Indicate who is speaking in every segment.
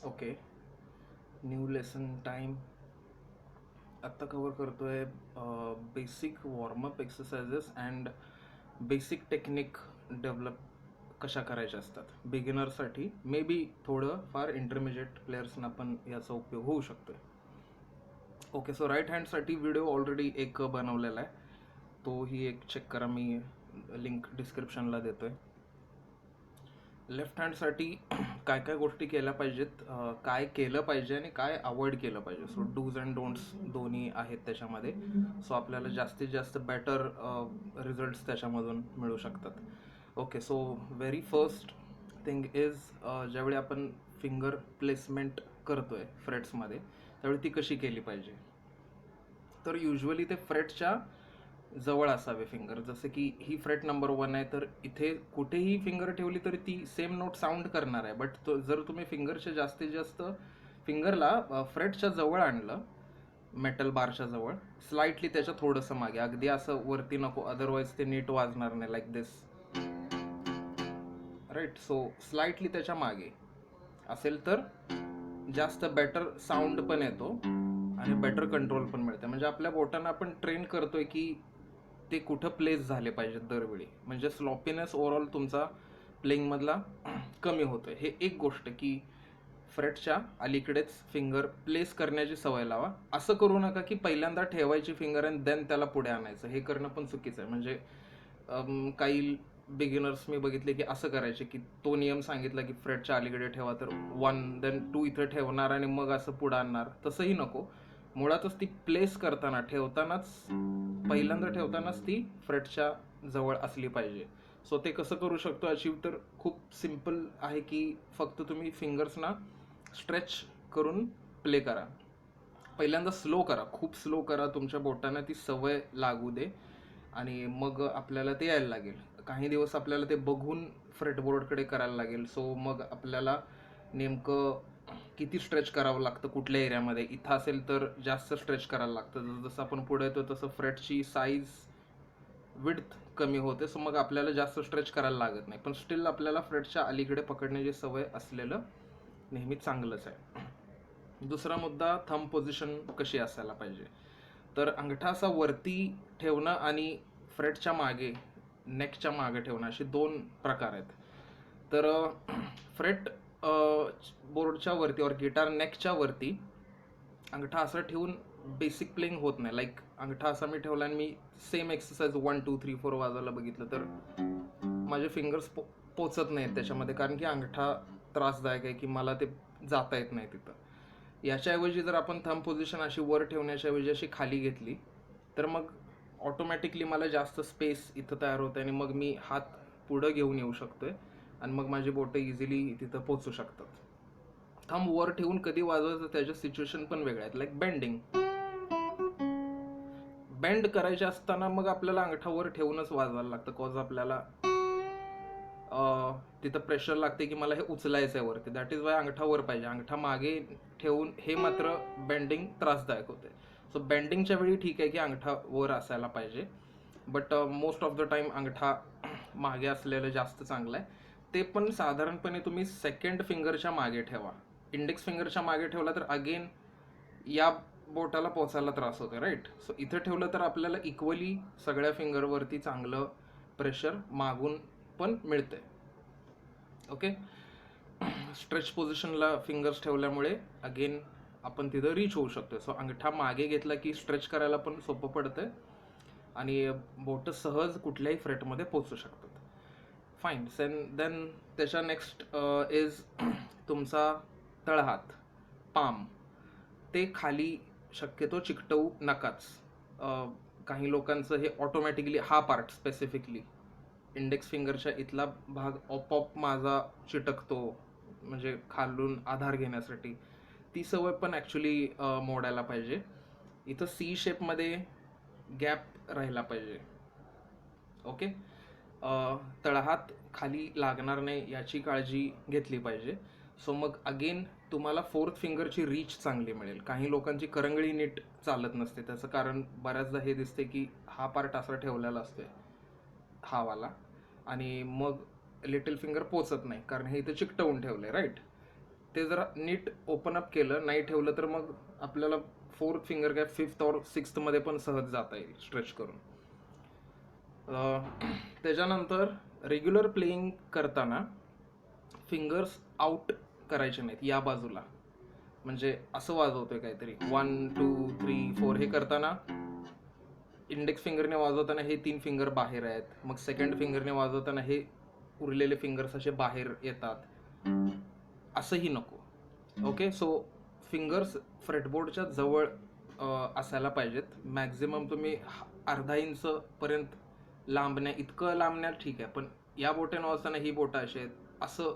Speaker 1: Okay. New lesson time. आत्ता cover करतोय basic warm up exercises and basic technique develop कशा करायच्या असतात बिगिनरसाठी. मे बी थोडं फार इंटरमिजिएट प्लेयर्सना पण याचा उपयोग होऊ शकतोय. ओके, सो राईट हँडसाठी व्हिडिओ ऑलरेडी एक बनवलेला आहे, तोही एक चेक करा. मी लिंक डिस्क्रिप्शनला देतोय. लेफ्ट हँडसाठी काय काय गोष्टी केल्या पाहिजेत, काय केलं पाहिजे आणि काय अवॉइड केलं पाहिजे. सो डूज अँड डोंट्स दोन्ही आहेत त्याच्यामध्ये. सो आपल्याला जास्तीत जास्त बेटर रिझल्ट्स त्याच्यामधून मिळू शकतात. Okay, so very first thing is, ज्यावेळी आपण फिंगर प्लेसमेंट करतोय फ्रेट्समध्ये त्यावेळी ती कशी केली पाहिजे. तर युजली ते फ्रेटच्या जवळ असावे फिंगर. जसं की ही फ्रेट नंबर 1 आहे, तर इथे कुठेही फिंगर ठेवली तरी ती सेम नोट साऊंड करणार आहे. बट जर तुम्ही फिंगरच्या जास्तीत जास्त फिंगरला फ्रेटच्या जवळ आणलं, मेटल बारच्या जवळ, स्लाइटली त्याच्या थोडंसं मागे, अगदी असं वरती नको, अदरवाईज ते नीट वाजणार नाही. लाईक दिस, राईट. सो स्लाइटली त्याच्या मागे असेल तर जास्त बेटर साऊंड पण येतो आणि बेटर कंट्रोल पण मिळते. म्हणजे आपल्या बोटांना आपण ट्रेन करतोय की ते कुठं प्लेस झाले पाहिजेत दरवेळी. म्हणजे स्लॉपीनेस ओव्हरऑल तुमचा प्लेइंगमधला कमी होतोय. हे एक गोष्ट की फ्रेटच्या अलीकडेच फिंगर प्लेस करण्याची सवय लावा. असं करू नका की पहिल्यांदा ठेवायची फिंगर आणि देन त्याला पुढे आणायचं. हे करणं पण चुकीचं आहे. म्हणजे काही बिगिनर्स मी बघितले की असं करायचे की तो नियम सांगितला की फ्रेटच्या अलीकडे ठेवा, तर 1 देन 2 इथं ठेवणार आणि मग असं पुढं आणणार. तसंही नको. मुळातच ती प्लेस करताना पहिल्यांदा ठेवतानाच ती फ्रेटच्या जवळ असली पाहिजे. सो ते कसं करू शकतो अचीव, तर खूप सिम्पल आहे की फक्त तुम्ही फिंगर्सना स्ट्रेच करून प्ले करा. पहिल्यांदा स्लो करा, खूप स्लो करा. तुमच्या बोटांना ती सवय लागू दे आणि मग आपल्याला ते यायला लागेल. काही दिवस आपल्याला ते बघून फ्रेटबोर्डकडे करायला लागेल. सो मग आपल्याला नेमकं किती स्ट्रेच करावं लागतं कुठल्या एरियामध्ये. इथं असेल तर जास्त स्ट्रेच करायला लागतं. जसं आपण पुढे येतो तसं फ्रेटची साईज विड्थ कमी होते. सो मग आपल्याला जास्त स्ट्रेच करायला लागत नाही. पण स्टील आपल्याला फ्रेटच्या अलीकडे पकडण्याची सवय असलेलं नेहमी चांगलंच आहे. दुसरा मुद्दा, थंब पोझिशन कशी असायला पाहिजे. तर अंगठा असा वरती ठेवणं आणि फ्रेटच्या मागे, नेकच्या मागे ठेवणं, असे 2 प्रकार आहेत. तर फ्रेट बोर्डच्या वरती और गिटार नेकच्या वरती अंगठा असा ठेवून बेसिक प्लेइंग होत नाही. लाईक अंगठा असा मी ठेवला आणि मी सेम एक्सरसाइज 1 2 3 4 वाजवायला बघितलं तर माझे फिंगर्स पोचत नाहीत त्याच्यामध्ये, कारण की अंगठा त्रासदायक आहे की मला ते जाता येत नाही तिथं. याच्याऐवजी जर आपण थंब पोझिशन अशी वर ठेवण्याच्या ऐवजी अशी खाली घेतली तर मग ऑटोमॅटिकली मला जास्त स्पेस इथं तयार होते आणि मग मी हात पुढं घेऊन येऊ शकतोय आणि मग माझी बोटं इझिली तिथं पोचू शकतात. थंब वर ठेवून कधी वाजवायचं त्याच्या सिच्युएशन पण वेगळ्या आहेत. लाईक बेंड करायचे असताना मग आपल्याला अंगठा वर ठेवूनच वाजवायला लागतं, कॉज आपल्याला तिथं प्रेशर लागते की मला हे उचलायचं आहे वरती. दॅट इज वाय अंगठा वर पाहिजे. अंगठा मागे ठेवून हे मात्र बेंडिंग त्रासदायक होते. सो बेंडिंगच्या वेळी ठीक आहे की अंगठा वर असायला पाहिजे, but most of the time अंगठा मागे असलेलं जास्त चांगलं आहे. ते पण साधारणपणे तुम्ही सेकंड फिंगरच्या मागे ठेवा. इंडेक्स फिंगरच्या मागे ठेवला तर अगेन या बोटाला पोचायला त्रास होतो, राईट. सो इथं ठेवलं तर आपल्याला इक्वली सगळ्या फिंगरवरती चांगलं प्रेशर मागून पण मिळते. ओके. स्ट्रेच पोझिशनला फिंगर्स ठेवल्यामुळे अगेन आपण तिथं रीच होऊ शकतो. सो अंगठा मागे घेतला की स्ट्रेच करायला पण सोपं पडतं आणि बोटं सहज कुठल्याही फ्रेटमध्ये पोचू शकतात. फाईन. देन त्याच्या नेक्स्ट इज तुमचा तळहात, पाम. ते खाली शक्यतो चिकटवू नकाच. काही लोकांचं हे ऑटोमॅटिकली हा पार्ट स्पेसिफिकली इंडेक्स फिंगरच्या इथला भाग ऑपऑप माझा चिटकतो, म्हणजे खालून आधार घेण्यासाठी. ती सवय पण ॲक्च्युली मोडायला पाहिजे. इथं सी शेपमध्ये गॅप राहिला पाहिजे. ओके. तळहात खाली लागणार नाही याची काळजी घेतली पाहिजे. सो मग अगेन तुम्हाला फोर्थ फिंगरची रीच चांगली मिळेल. काही लोकांची करंगळी नीट चालत नसते. त्याचं कारण बऱ्याचदा हे दिसते की हा पार्ट असा ठेवलेला असतोय, हा वाला, आणि मग लिटिल फिंगर पोचत नाही कारण हे इथं चिकटवून ठेवलंय, राईट. ते जर नीट ओपन अप केलं, नाही ठेवलं तर मग आपल्याला 4th फिंगर काय 5th और 6th मध्ये पण सहज जाता येईल स्ट्रेच करून. त्याच्यानंतर रेग्युलर प्लेइंग करताना फिंगर्स आउट करायचे नाहीत या बाजूला, म्हणजे असं वाजवतोय काहीतरी 1 2 3 4 हे करताना इंडेक्स फिंगरने वाजवताना हे 3 फिंगर बाहेर आहेत, मग सेकंड फिंगरने वाजवताना हे उरलेले फिंगर्स असे बाहेर येतात, असंही नको. ओके, सो फिंगर्स फ्रेटबोर्डच्या जवळ असायला पाहिजेत. मॅक्झिमम तुम्ही अर्धा इंच पर्यंत लांबण्या इतकं लांबण्या ठीक आहे, पण या बोटाने वाजताना ही बोटं अशी आहेत असं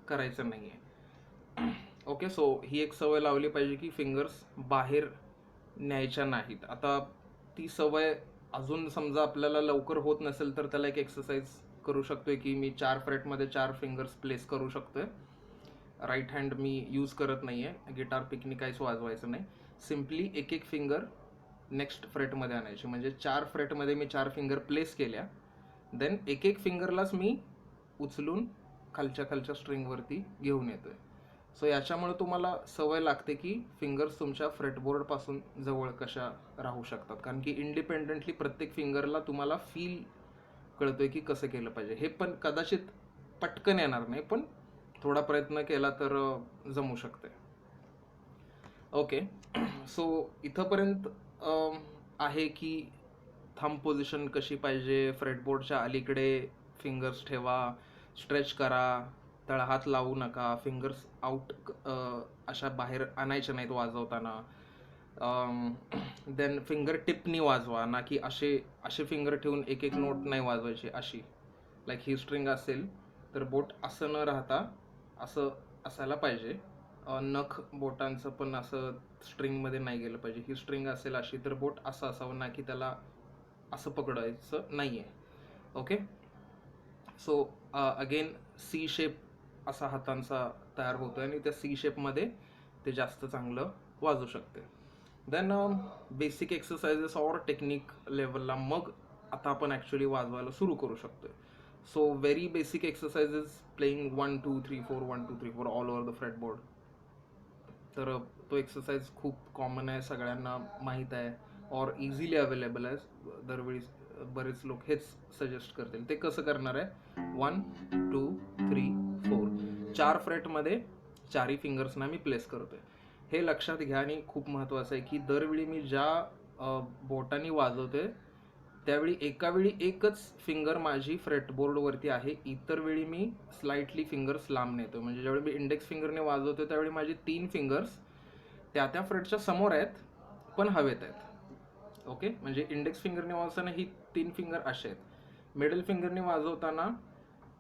Speaker 1: करायचं नाही आहे. ओके, सो ही एक सवय लावली पाहिजे की फिंगर्स बाहेर न्यायच्या नाहीत. आता ती सवय अजून समजा आपल्याला लवकर होत नसेल तर त्याला एक एक्सरसाइज करू शकतोय की मी 4 फ्रेटमध्ये 4 फिंगर्स प्लेस करू शकतोय. राईट हँड मी यूज करत नाही आहे, गिटार पिकनी काहीच वाजवायचं नाही. सिम्पली एक एक फिंगर नेक्स्ट फ्रेटमध्ये आणायची, म्हणजे 4 फ्रेटमध्ये मी 4 फिंगर प्लेस केल्या, देन एक एक फिंगरलाच मी उचलून खालच्या स्ट्रिंगवरती घेऊन येतोय. सो याच्यामुळे तुम्हाला सवय लागते की फिंगर्स तुमच्या फ्रेटबोर्डपासून जवळ कशा राहू शकतात, कारण की इंडिपेंडेंटली प्रत्येक फिंगरला तुम्हाला फील कळतोय की कसं केलं पाहिजे. हे पण कदाचित पटकन येणार नाही, पण थोडा प्रयत्न केला तर जमू शकते. ओके, सो इथंपर्यंत आहे की थंब पोझिशन कशी पाहिजे, फ्रेटबोर्डच्या अलीकडे फिंगर्स ठेवा, स्ट्रेच करा, तळहात लावू नका, फिंगर्स आउट अशा बाहेर आणायच्या नाहीत वाजवताना. देन फिंगर टिपनी वाजवा, ना की असे फिंगर ठेवून एक एक नोट नाही वाजवायची. अशी लाईक ही स्ट्रिंग असेल तर बोट असं न राहता असं असायला पाहिजे. नख बोटांचं पण असं स्ट्रिंगमध्ये नाही गेलं पाहिजे. ही स्ट्रिंग असेल अशी तर बोट असं असावं, ना की त्याला असं पकडायचं नाही आहे. Okay, so again C shape असा हातांचा तयार होतो आणि त्या सी शेपमध्ये ते जास्त चांगलं वाजू शकते. देन बेसिक एक्सरसाइजेस और टेक्निक लेवलला मग आता आपण ॲक्च्युली वाजवायला सुरू करू शकतोय. So very basic exercises playing 1 2 3 4 1 2 3 4 all over the fretboard. तर तो एक्सरसाइज खूप कॉमन आहे, सगळ्यांना माहीत आहे और इझिली अवेलेबल आहे. दरवेळी बरेच लोक हेच सजेस्ट करतील. ते कसं करणार आहे, 1 2 3 4 4 फ्रेटमध्ये 4ही फिंगर्सना मी प्लेस करतोय. हे लक्षात घ्या आणि खूप महत्त्वाचं आहे की दरवेळी मी ज्या बोटांनी वाजवतोय त्यावेळी एकावेळी एकच फिंगर माझी फ्रेटबोर्डवरती आहे, इतर वेळी मी स्लाइटली फिंगर्स लांब नेतो. म्हणजे ज्यावेळी मी इंडेक्स फिंगरने वाजवतो त्यावेळी माझी 3 फिंगर्स त्या फ्रेटच्या समोर आहेत पण हवेत आहेत. ओके, म्हणजे इंडेक्स फिंगरने वाजवताना ही 3 फिंगर असे आहेत. मिडल फिंगरने वाजवताना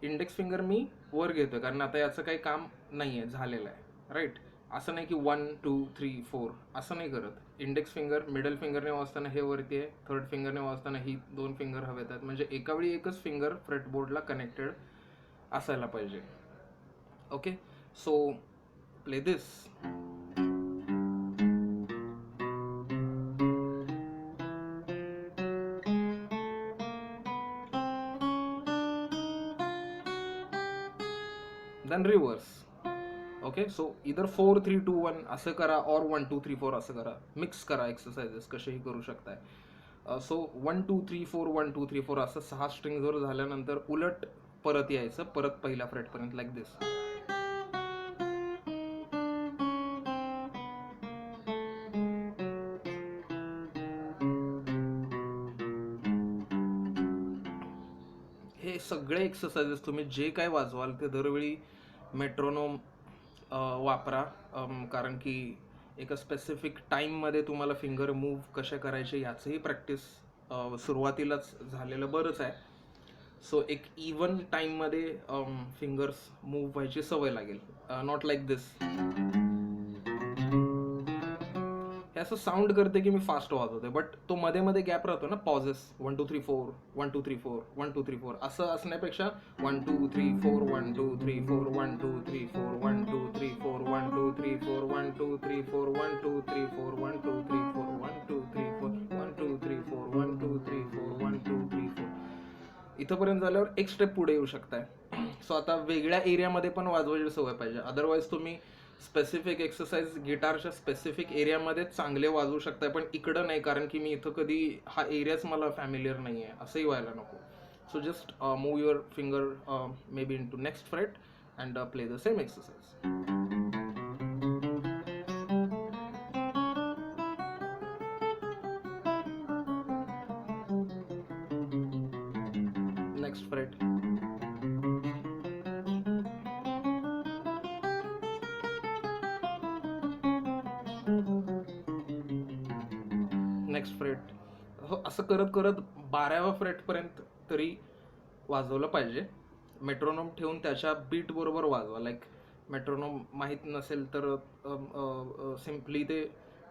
Speaker 1: इंडेक्स फिंगर मी वर घेतोय कारण आता याचं काही काम नाही आहे, झालेलं आहे. राईट, असं नाही की 1 2 3 4 असं नाही करत. इंडेक्स फिंगर मिडल फिंगरने वाजताना हे वरती आहे, थर्ड फिंगरने वाजताना ही 2 फिंगर हवेत आहेत, म्हणजे एकावेळी एकच फिंगर फ्रेटबोर्डला कनेक्टेड असायला पाहिजे. Okay, so play this. Then reverse. Okay, so इधर 4 3 2 1 असं करा और 1 2 3 4 असं करा. मिक्स करा एक्सरसाइजेस, कसेही करू शकताय. सो 1 2 3 4 1 2 3 4 असं 6 स्ट्रिंग्सवर झाल्यानंतर उलट परत यायचं, परत पहिल्या फ्रेटपर्यंत लाईक दिस. हे सगळे एक्सरसाइजेस तुम्ही जे काय वाजवाल ते दरवेळी मेट्रोनोम वापरा, कारण की एका स्पेसिफिक टाईममध्ये तुम्हाला फिंगर मूव्ह कशा करायचे याचंही प्रॅक्टिस सुरुवातीलाच झालेलं बरंच आहे. सो एक इवन टाईममध्ये फिंगर्स मूव्ह व्हायची सवय लागेल. नॉट लाईक दिस. हे असं साऊंड करते की मी फास्ट वाजवतोय, बट तो मध्ये मध्ये गॅप राहतो ना, पॉझेस. 1 2 3 4 1 2 3 4 1 2 3 4 असं असण्यापेक्षा 1 2 3 4 1 2 3 4 1 2 3 4 1 2 3 4 1 2 3 4 1 2 3 4 1 2 3 4 1 2 3 4 1 2 3 4 1 2 3 4 1 2 3 4 1 2 3 4 इथंपर्यंत झाल्यावर एक स्टेप पुढे येऊ शकताय. सो आता वेगळ्या एरियामध्ये पण वाजवायची सवय पाहिजे. अदरवाईज तुम्ही स्पेसिफिक एक्सरसाइज गिटारच्या स्पेसिफिक एरियामध्ये चांगले वाजवू शकताय, पण इकडं नाही, कारण की मी इथं कधी हा एरियाच मला फॅमिलियर नाही आहे, असंही व्हायला नको. So just move your finger maybe into next fret and play the same exercise. Next fret. Next fret. हो, असं करत करत 12व्या फ्रेटपर्यंत तरी वाजवलं पाहिजे. मेट्रोनोम ठेवून त्याच्या बीट बरोबर वाजवा. लाईक मेट्रोनोम माहीत नसेल तर सिम्पली ते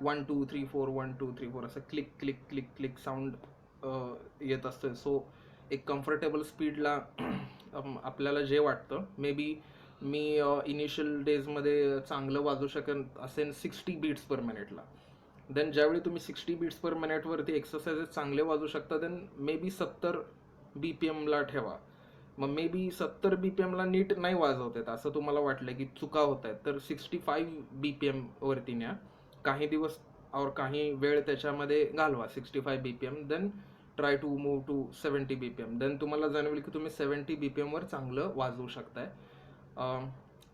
Speaker 1: 1 2 3 4 1 2 3 4 असं click click click click sound येत असतं. सो एक कम्फर्टेबल स्पीडला आपल्याला जे वाटतं, मे बी मी इनिशियल डेजमध्ये चांगलं वाजवू शकत असेल 60 बीट्स पर मिनिटला. देन ज्यावेळी तुम्ही 60 बीट्स पर मिनिटवरती एक्सरसाइजेस चांगले वाजवू शकता, देन मे बी 70 BPMला ठेवा. मग मे बी 70 BPMला नीट नाही वाजवत आहेत असं तुम्हाला वाटलं की चुका होत आहेत, तर 65 BPM वरती न्या. काही दिवस और काही वेळ त्याच्यामध्ये घालवा 65 BPM. Then try to move to 70 BPM. Then तुम्हाला जाणवेल की तुम्ही 70 BPM वर चांगलं वाजवू शकताय.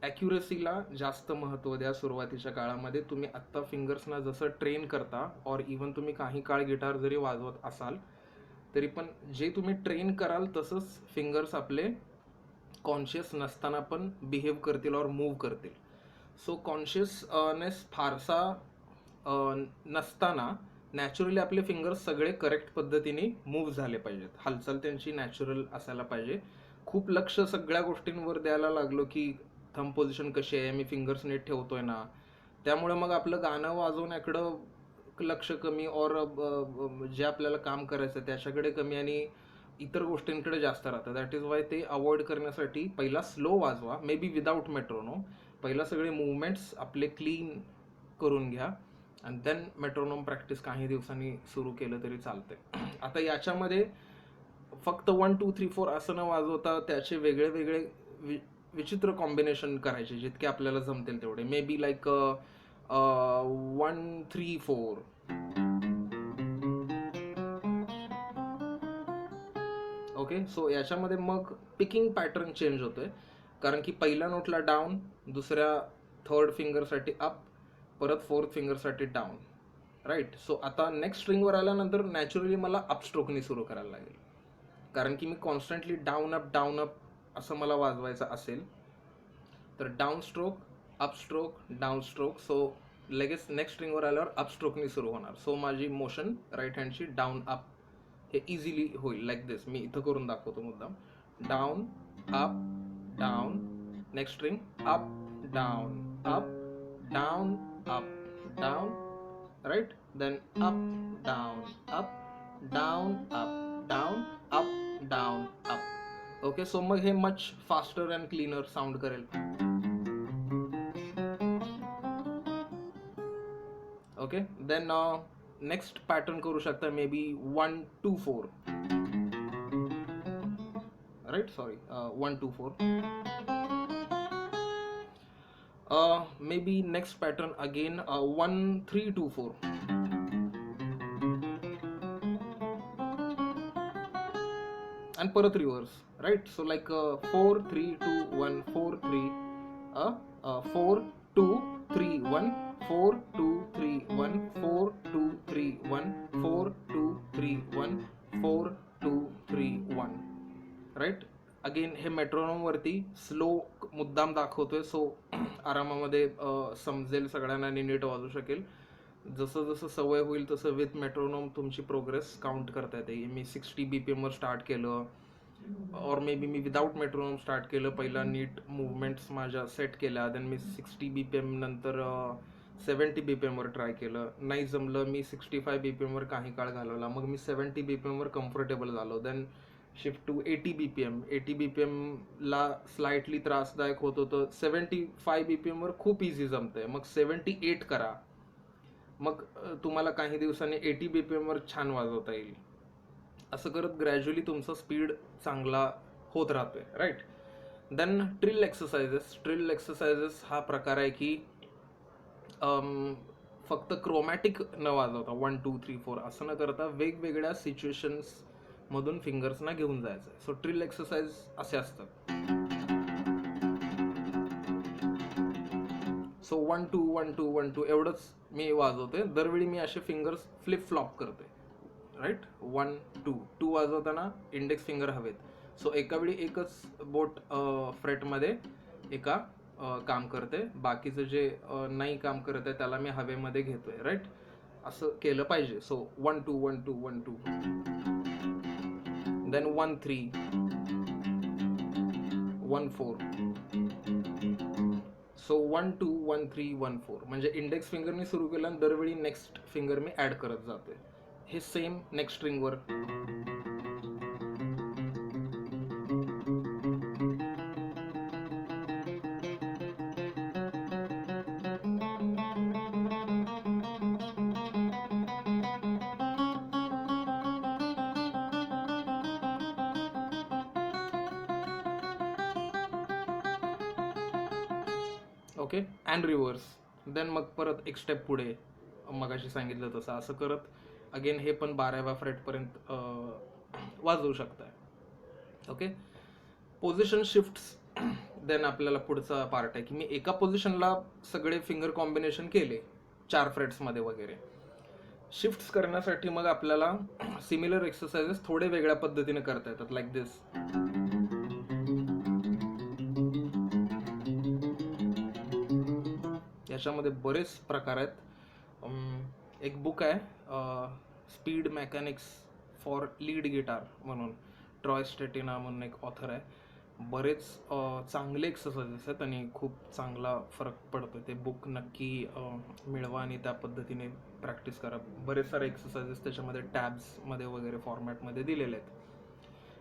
Speaker 1: ॲक्युरेसीला जास्त महत्त्व द्या सुरुवातीच्या काळामध्ये. तुम्ही आत्ता फिंगर्सना जसं ट्रेन करता, और इवन तुम्ही काही काळ गिटार जरी वाजवत असाल तरी पण जे तुम्ही ट्रेन कराल तसंच फिंगर्स आपले कॉन्शियस नसताना पण बिहेव करतील और मूव्ह करतील. सो कॉन्शियसनेस फारसा नसताना नॅचरली आपले फिंगर्स सगळे करेक्ट पद्धतीने मूव्ह झाले पाहिजेत, हालचाल त्यांची नॅचरल असायला पाहिजे. खूप लक्ष सगळ्या गोष्टींवर द्यायला लागलो की थंब पोझिशन कशी आहे, मी फिंगर्स नीट ठेवतोय ना, त्यामुळे मग आपलं गाणं वाजवण्याकडं लक्ष कमी, और जे आपल्याला काम करायचं त्याच्याकडे कमी आणि इतर गोष्टींकडे जास्त राहतं. दॅट इज वाय ते अवॉइड करण्यासाठी पहिला स्लो वाजवा, मे बी विदाऊट मेट्रोनोम. पहिला सगळे मुवमेंट्स आपले क्लीन करून घ्या आणि देन मेट्रोनोम प्रॅक्टिस काही दिवसांनी सुरू केलं तरी चालतंय. आता याच्यामध्ये फक्त 1 2 3 4 असं न वाजवता त्याचे वेगळे वेगळे विचित्र कॉम्बिनेशन करायचे, जितके आपल्याला जमतील तेवढे. May be like 1 3 4. Okay, so याच्यामध्ये मग पिकिंग पॅटर्न चेंज होतोय, कारण की पहिल्या नोटला डाऊन, दुसऱ्या थर्ड फिंगरसाठी अप, परत फोर्थ फिंगरसाठी डाऊन, राईट. सो आता नेक्स्ट स्ट्रिंगवर आल्यानंतर नॅचरली मला अपस्ट्रोकनी सुरू करायला लागेल, कारण की मी कॉन्स्टंटली डाऊन अप असं मला वाजवायचं असेल तर down stroke, up stroke, down stroke. So लगेच नेक्स्ट स्ट्रिंगवर आल्यावर अपस्ट्रोकनी सुरू होणार. सो माझी मोशन राईट हँडची डाऊन अप हे इझिली होईल लाईक दिस. मी इथं करून दाखवतो मुद्दाम. Down up down, next string up down up down up down, right. Then up down up down up down up down up. Okay, so मग हे much faster and cleaner sound करेल. Okay, then next pattern करू शकता, maybe 1 2 4, right. Sorry, 1 2 4. Maybe next pattern again 1 3 2 4. आणि परत reverse, right. So like 4 3 2 1 4 3 4 2 3 1 4 2 3 1 4 2 3 1 4 2 3 1 4 2 3 1, right. Again हे metronome वरती slow मुद्दाम दाखवतोय, सो आरामामध्ये समजेल सगळ्यांना आणि नीट वाजू शकेल. जसं जसं सवय होईल तसं विथ मेट्रोनोम तुमची प्रोग्रेस काउंट करता येते. मी 60 BPM वर स्टार्ट केलं, और may be me without metronome start केलं. पहिला नीट मुवमेंट्स माझ्या सेट केल्या, देन मी 60 BPM नंतर 70 BPM वर ट्राय केलं, नाही जमलं. मी 65 BPM वर काही काळ घालवला, मग मी 70 BPM वर कम्फर्टेबल झालो. Then shift to 80 BPM. 80 BPM ला स्लाइटली त्रासदायक होत होतं. 75 BPM वर खूप इझी जमतंय, मग 78 करा. मग तुम्हाला काही दिवसांनी 80 BPM वर छान वाजवता येईल. असं करत ग्रॅज्युअली तुमचा स्पीड चांगला होत राहतोय, right. Then trill exercises. Trill exercises हा प्रकार आहे की फक्त क्रोमॅटिक न वाजवता 1 2 3 4 असं न करता वेगवेगळ्या सिच्युएशन्स मधून फिंगर्सना घेऊन जायचं. सो ट्रिल एक्सरसाइज असे असतात. सो 1 2 1 2 1 2 एवढंच मी वाजवते. दरवेळी मी असे फिंगर्स फ्लिप फ्लॉप करते. राईट, 1 2 2 वाजवताना इंडेक्स फिंगर हवेत. सो एका वेळी एकच बोट फ्रेटमध्ये एका काम करते, बाकीचं जे नाही काम करत आहे त्याला मी हवेमध्ये घेतोय. राईट, असं केलं पाहिजे. So 1 2 1 2 1 2, then 1 3 1 4. सो 1 2 1 3 1 4 म्हणजे इंडेक्स फिंगरनी सुरू केलं आणि दरवेळी नेक्स्ट फिंगर मी ऍड करत जातोय. हे सेम नेक्स्ट स्ट्रिंगवर. Okay, and reverse. देन मग परत एक स्टेप पुढे, मगाशी सांगितलं तसं असं करत अगेन हे पण 12व्या फ्रेटपर्यंत वाजवू शकताय. Okay, position shifts. देन आपल्याला पुढचा पार्ट आहे की मी एका पोझिशनला सगळे फिंगर कॉम्बिनेशन केले 4 फ्रेट्समध्ये वगैरे. शिफ्ट्स करण्यासाठी मग आपल्याला सिमिलर एक्सरसाइजेस थोडे वेगळ्या पद्धतीने करता येतात. लाईक दिस. याच्यामध्ये बरेच प्रकार आहेत. एक बुक आहे speed mechanics for lead guitar म्हणून, ट्रॉय स्टेटिना म्हणून एक ऑथर आहे. बरेच चांगले एक्सरसाइजेस आहेत आणि खूप चांगला फरक पडतो. ते बुक नक्की मिळवा आणि त्या पद्धतीने प्रॅक्टिस करा. बरेच सारे एक्सरसाइजेस त्याच्यामध्ये टॅब्समध्ये वगैरे फॉर्मॅटमध्ये दिलेले आहेत.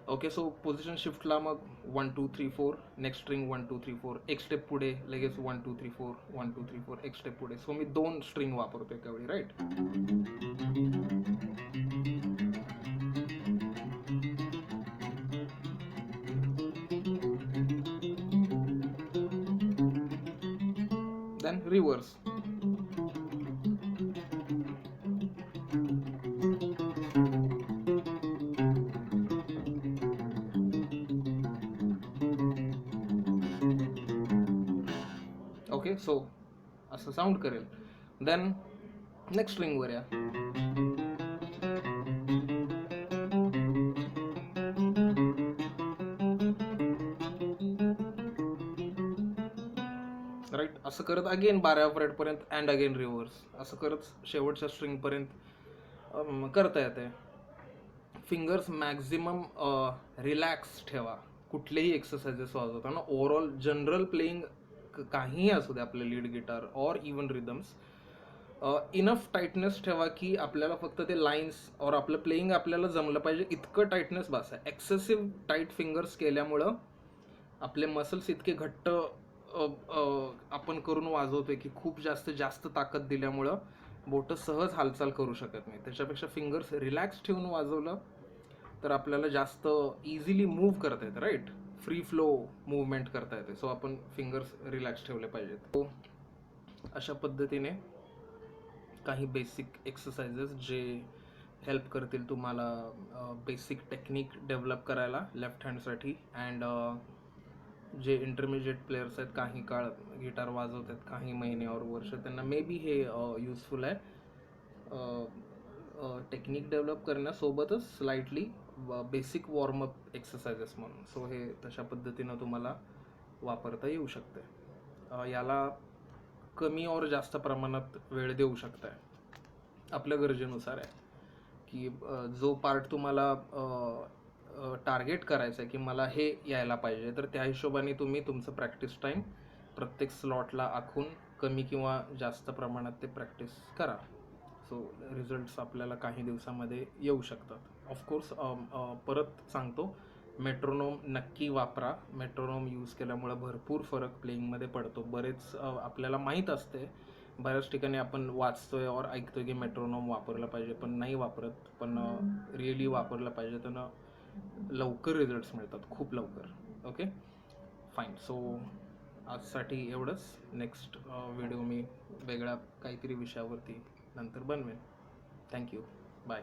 Speaker 1: ओके, सो पोझिशन शिफ्टला मग 1 2 3 4, नेक्स्ट स्ट्रिंग 1 2 3 4, एक स्टेप पुढे लगेच 1 2 3 4 1 2 3 4, एक स्टेप पुढे. सो मी 2 स्ट्रिंग वापरतो एका वेळी. Right, then reverse. Okay, so असं साऊंड करेल. देन नेक्स्ट स्ट्रिंगवर या. राईट, असं करत अगेन 12व्या फ्रेटपर्यंत अँड अगेन रिव्हर्स. असं करत शेवटच्या स्ट्रिंगपर्यंत करता येते. फिंगर्स मॅक्झिमम रिलॅक्स ठेवा कुठलेही एक्सरसाइजेस वाजवताना. ओव्हरऑल जनरल प्लेइंग काहीही असू दे, आपलं lead guitar or even rhythms, enough tightness ठेवा की आपल्याला फक्त ते लाईन्स और आपलं प्लेइंग आपल्याला जमलं पाहिजे इतकं टाईटनेस बस आहे. एक्सेसिव्ह टाईट फिंगर्स केल्यामुळं आपले मसल्स इतके घट्ट आपण करून वाजवतोय की खूप जास्त ताकद दिल्यामुळं बोटं सहज हालचाल करू शकत नाही. त्याच्यापेक्षा फिंगर्स रिलॅक्स ठेवून वाजवलं तर आपल्याला जास्त इझिली मूव्ह करता येतं. राईट, फ्री फ्लो मूवमेंट करता येते. सो आपण फिंगर्स रिलॅक्स ठेवले पाहिजेत. अशा पद्धतीने काही बेसिक एक्सरसाइजेस जे हेल्प करतील तुम्हाला बेसिक टेक्निक डेव्हलप करायला लेफ्ट हँडसाठी. अँड जे इंटरमिजिएट प्लेयर्स आहेत, काही काळ गिटार वाजवतात, काही महिने और वर्ष, त्यांना मे बी हे यूजफुल आहे टेक्निक डेव्हलप करण्यासोबतच स्लाइटली बेसिक वॉर्मअप एक्सरसाइजेस म्हणून. सो हे तशा पद्धतीनं तुम्हाला वापरता येऊ शकते. याला कमी और जास्त प्रमाणात वेळ देऊ शकताय, आपल्या गरजेनुसार आहे की जो पार्ट तुम्हाला टार्गेट करायचं आहे की मला हे यायला पाहिजे, तर त्या हिशोबाने तुम्ही तुमचं प्रॅक्टिस टाईम प्रत्येक स्लॉटला आखून कमी किंवा जास्त प्रमाणात ते प्रॅक्टिस करा. सो रिझल्ट्स आपल्याला काही दिवसामध्ये येऊ शकतात. ऑफकोर्स परत सांगतो, मेट्रोनोम नक्की वापरा. मेट्रोनोम यूज केल्यामुळं भरपूर फरक प्लेइंगमध्ये पडतो. बरेच आपल्याला माहीत असते, बऱ्याच ठिकाणी आपण वाचतोय और ऐकतोय की मेट्रोनोम वापरलं पाहिजे, पण नाही वापरत. पण रिअली वापरलं पाहिजे, त्यानं लवकर रिझल्ट्स मिळतात, खूप लवकर. Okay, fine. सो आजसाठी एवढंच. नेक्स्ट व्हिडिओ मी वेगळ्या काहीतरी विषयावरती नंतर बनवेन. थँक्यू. बाय.